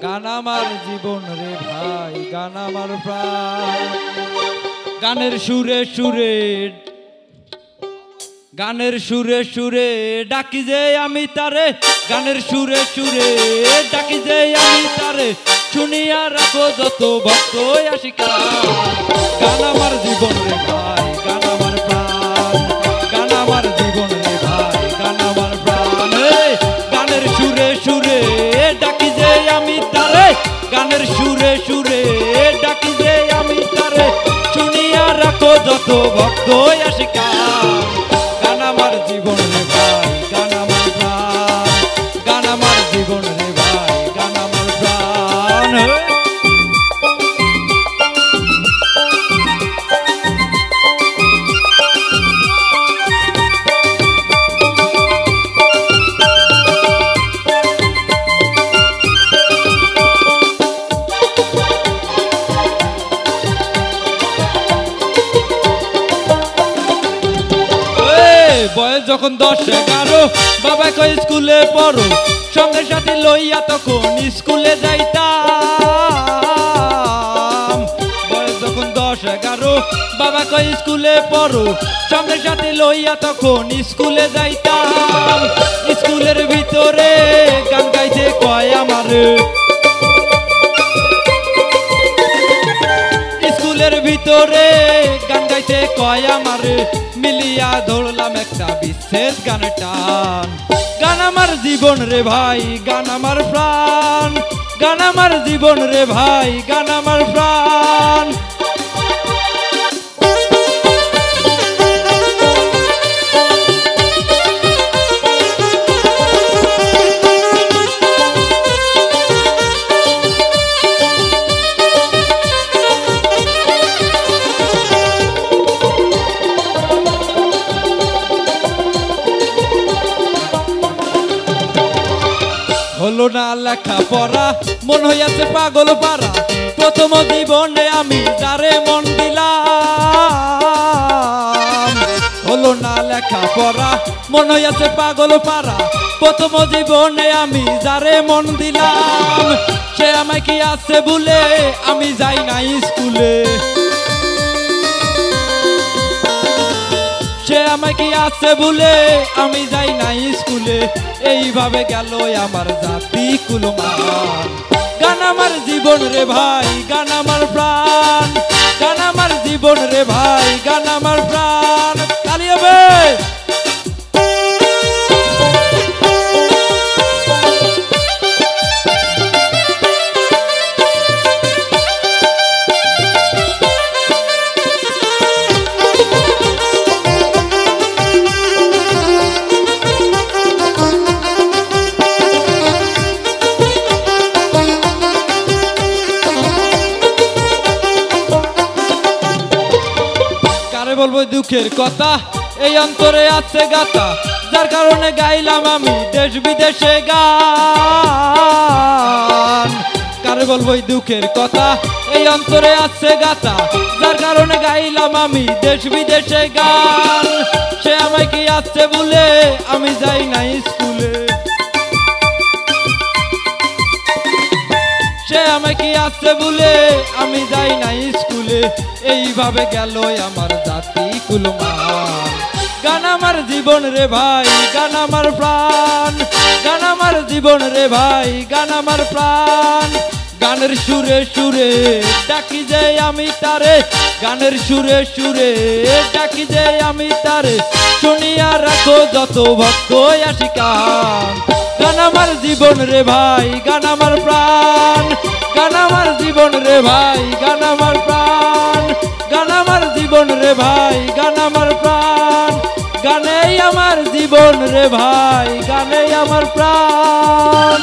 গান আমার জীবন রে ভাই, গান আমার প্রাণ। গানের সুরে সুরে, গানের সুরে সুরে ডাকি যে আমি তারে, গানের সুরে সুরে ডাকি যে আমি তারে, শুনিয়া রাখো যত ভক্ত আশিকা। গান আমার জীবন রে ভাই, গান আমার প্রাণ। গান আমার জীবন রে ভাই, গান আমার প্রাণ। গানের সুরে সুরে ডাকি যে আমি তারে, গানের সুরে সুরে ডাকি যে আমি তারে, শুনিয়া রাখো যত ভক্ত আশিকা। গান আমার জীবন রে ভাই, গান আমার প্রাণ। গান আমার জীবন রে ভাই, গান আমার প্রাণ। বয়স যখন 10-11, বাবা কই স্কুলে পড়ো, সঙ্গে সাথে লইয়া তখন স্কুলে যাইতাম। বয়স যখন 10-11, বাবা কই স্কুলে পড়ো, সঙ্গে সাথে লইয়া তখন স্কুলে যাইতাম। স্কুলের ভিতরে গান গাইতে কয় আমারে, স্কুলের ভিতরে গান গাইতে কয় আমারে, মিলিয়া ধরলাম একটা বিশেষ গান টান। গান আমার জীবন রে ভাই, গান আমার প্রাণ। গান আমার জীবন রে ভাই, গান আমার প্রাণ। হলো না লেখা পড়া, মন হইয়াছে পাগল পারা, প্রথম জীবনে আমি যারে মন দিলাম। হলো না লেখা পড়া, মন হইয়াছে পাগল পারা, প্রথম জীবনে আমি যারে মন দিলাম। সে আমায় কি আছে বলে আমি যাই না স্কুলে, সে আমায় কি আছে বলে আমি যাই না স্কুলে। এইভাবে গেল আমার জাতি কুলমান। গান আমার জীবন রে ভাই, গান আমার প্রাণ। গান আমার জীবন রে ভাই, গান আমার প্রাণ। তালি হবে। বলবো দুঃখের কথা, এই অন্তরে আছে গাথা, যার কারণে গাইলাম আমি দেশ বিদেশে গান। কারে বলবো দুঃখের কথা, এই অন্তরে আছে গাথা, যার কারণে গাইলাম আমি দেশ বিদেশে গান। সে আমায় কি আছে বলে আমি যাই না স্কুলে, সে আমায় কি আছে বলে আমি যাই না স্কুলে। এইভাবে গেল আমার জাতি কুলমান। গান আমার জীবন রে ভাই, গান আমার প্রাণ। গান আমার জীবন রে ভাই, গান আমার প্রাণ। গানের সুরে সুরে ডাকি যে আমি তারে, গানের সুরে সুরে ডাকি যে আমি তারে, শুনিয়া রাখো যত ভক্ত আশিকা। গান আমার জীবন রে ভাই, গান আমার প্রাণ। গান আমার জীবন রে ভাই, গান আমার প্রাণ। গান আমার জীবন রে ভাই, গান আমার প্রাণ। গানেই আমার জীবন রে ভাই, গানেই আমার প্রাণ।